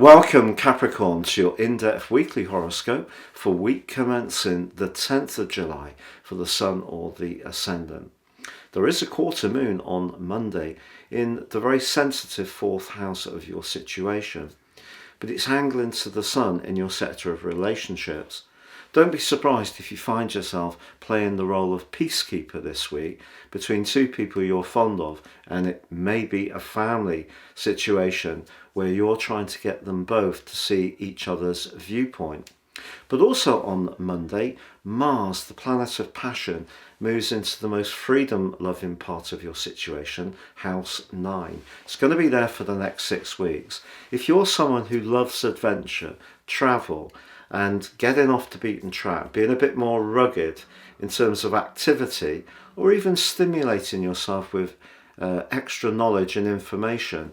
Welcome, Capricorn, to your in-depth weekly horoscope for week commencing the 10th of July for the Sun or the Ascendant. There is a quarter moon on Monday in the very sensitive fourth house of your situation, but it's angling to the Sun in your sector of relationships. Don't be surprised if you find yourself playing the role of peacekeeper this week between two people you're fond of, and it may be a family situation where you're trying to get them both to see each other's viewpoint. But also on Monday, Mars, the planet of passion, moves into the most freedom-loving part of your situation, House 9. It's going to be there for the next 6 weeks. If you're someone who loves adventure, travel, and getting off the beaten track, being a bit more rugged in terms of activity, or even stimulating yourself with extra knowledge and information,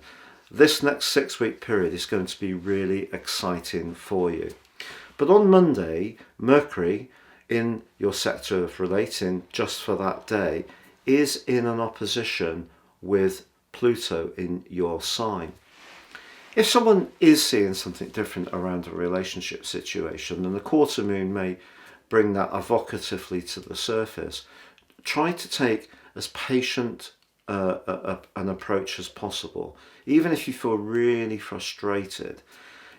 this next 6-week period is going to be really exciting for you. But on Monday, Mercury in your sector of relating just for that day is in an opposition with Pluto in your sign. If someone is seeing something different around a relationship situation, then the quarter moon may bring that evocatively to the surface. Try to take as patient an approach as possible. Even if you feel really frustrated,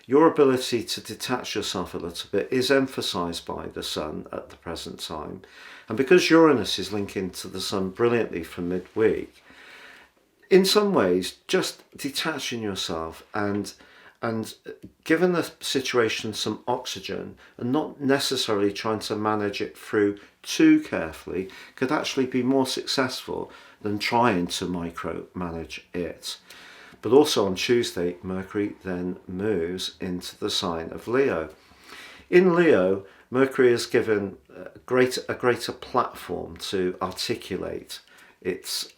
your ability to detach yourself a little bit is emphasised by the Sun at the present time. And because Uranus is linking to the Sun brilliantly from midweek, in some ways, just detaching yourself and giving the situation some oxygen and not necessarily trying to manage it through too carefully could actually be more successful than trying to micromanage it. But also on Tuesday, Mercury then moves into the sign of Leo. In Leo, Mercury is given a greater platform to articulate its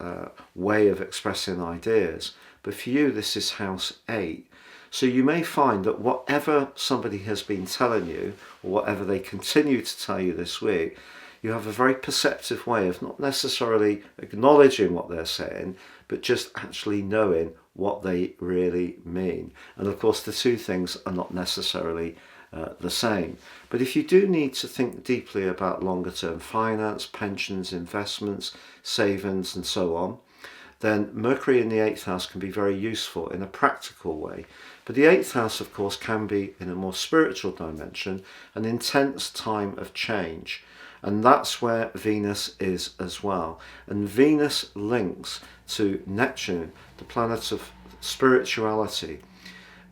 way of expressing ideas. But for you, this is house 8. So you may find that whatever somebody has been telling you, or whatever they continue to tell you this week, you have a very perceptive way of not necessarily acknowledging what they're saying, but just actually knowing what they really mean. And of course, the two things are not necessarily the same. But if you do need to think deeply about longer term finance, pensions, investments, savings and so on, then Mercury in the 8th house can be very useful in a practical way. But the 8th house, of course, can be in a more spiritual dimension, an intense time of change. And that's where Venus is as well. And Venus links to Neptune, the planet of spirituality.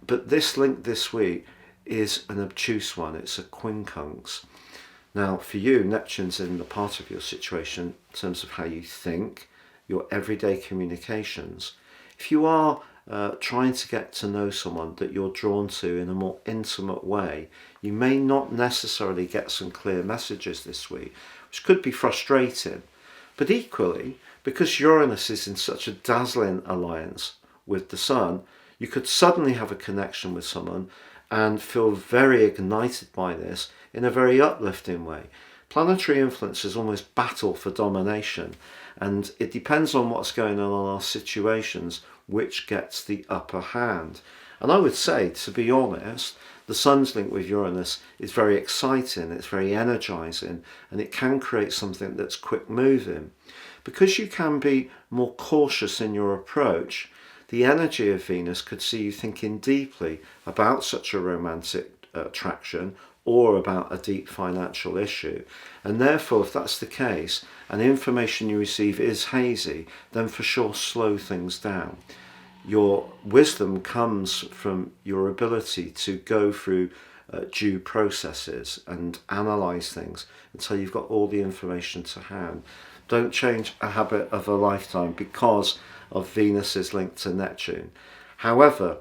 But this link this week is an obtuse one. It's a quincunx. Now, for you, Neptune's in the part of your situation in terms of how you think, your everyday communications. If you are trying to get to know someone that you're drawn to in a more intimate way, you may not necessarily get some clear messages this week, which could be frustrating. But equally, because Uranus is in such a dazzling alliance with the Sun, you could suddenly have a connection with someone and feel very ignited by this in a very uplifting way. Planetary influences almost battle for domination, and it depends on what's going on in our situations which gets the upper hand. And I would say, to be honest, the Sun's link with Uranus is very exciting, it's very energizing, and it can create something that's quick moving. Because you can be more cautious in your approach, the energy of Venus could see you thinking deeply about such a romantic attraction or about a deep financial issue. And therefore, if that's the case, and information you receive is hazy, then for sure slow things down. Your wisdom comes from your ability to go through due processes and analyse things until you've got all the information to hand. Don't change a habit of a lifetime because of Venus's link to Neptune. However,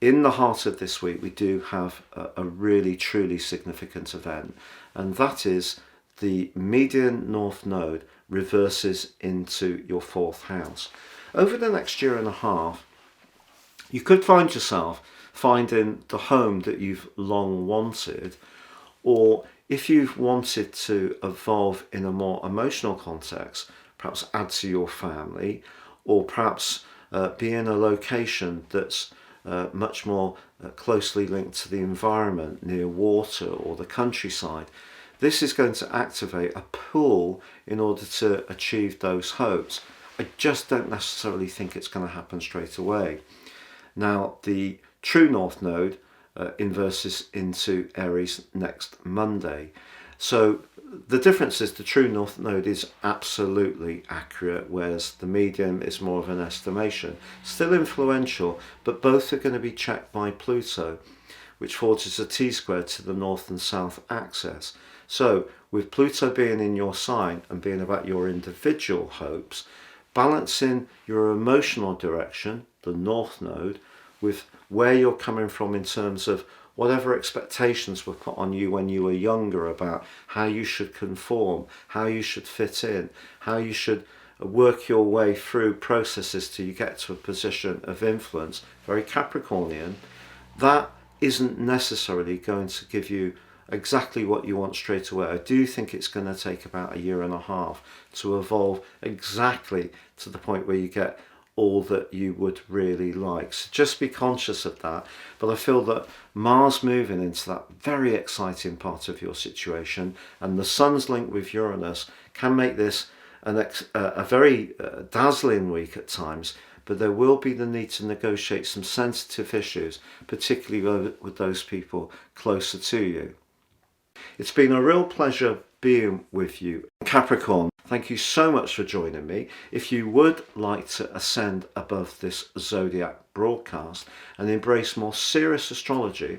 in the heart of this week, we do have a really, truly significant event, and that is the median north node reverses into your 4th house. Over the next year and a half, you could find yourself finding the home that you've long wanted, or if you've wanted to evolve in a more emotional context, perhaps add to your family, or perhaps be in a location that's much more closely linked to the environment, near water or the countryside, this is going to activate a pull in order to achieve those hopes. I just don't necessarily think it's going to happen straight away. Now, the true North Node inverses into Aries next Monday. So the difference is the true North Node is absolutely accurate, whereas the medium is more of an estimation. Still influential, but both are going to be checked by Pluto, which forges a T-square to the north and south axis. So with Pluto being in your sign and being about your individual hopes, balancing your emotional direction, the North Node, with where you're coming from in terms of whatever expectations were put on you when you were younger about how you should conform, how you should fit in, how you should work your way through processes till you get to a position of influence, very Capricornian, that isn't necessarily going to give you exactly what you want straight away. I do think it's going to take about 1.5 years to evolve exactly to the point where you get all that you would really like. So just be conscious of that. But I feel that Mars moving into that very exciting part of your situation, and the Sun's link with Uranus, can make this a very dazzling week at times. But there will be the need to negotiate some sensitive issues, particularly with those people closer to you. It's been a real pleasure being with you, Capricorn. Thank you so much for joining me. If you would like to ascend above this zodiac broadcast and embrace more serious astrology,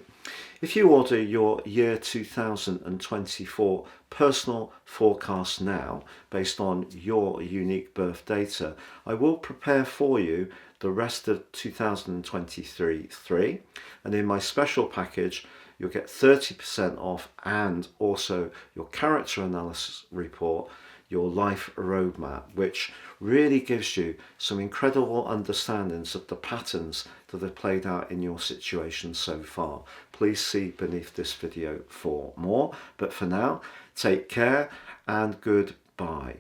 if you order your year 2024 personal forecast now, based on your unique birth data, I will prepare for you the rest of 2023, and in my special package, you'll get 30% off and also your character analysis report, your life roadmap, which really gives you some incredible understandings of the patterns that have played out in your situation so far. Please see beneath this video for more. But for now, take care and goodbye.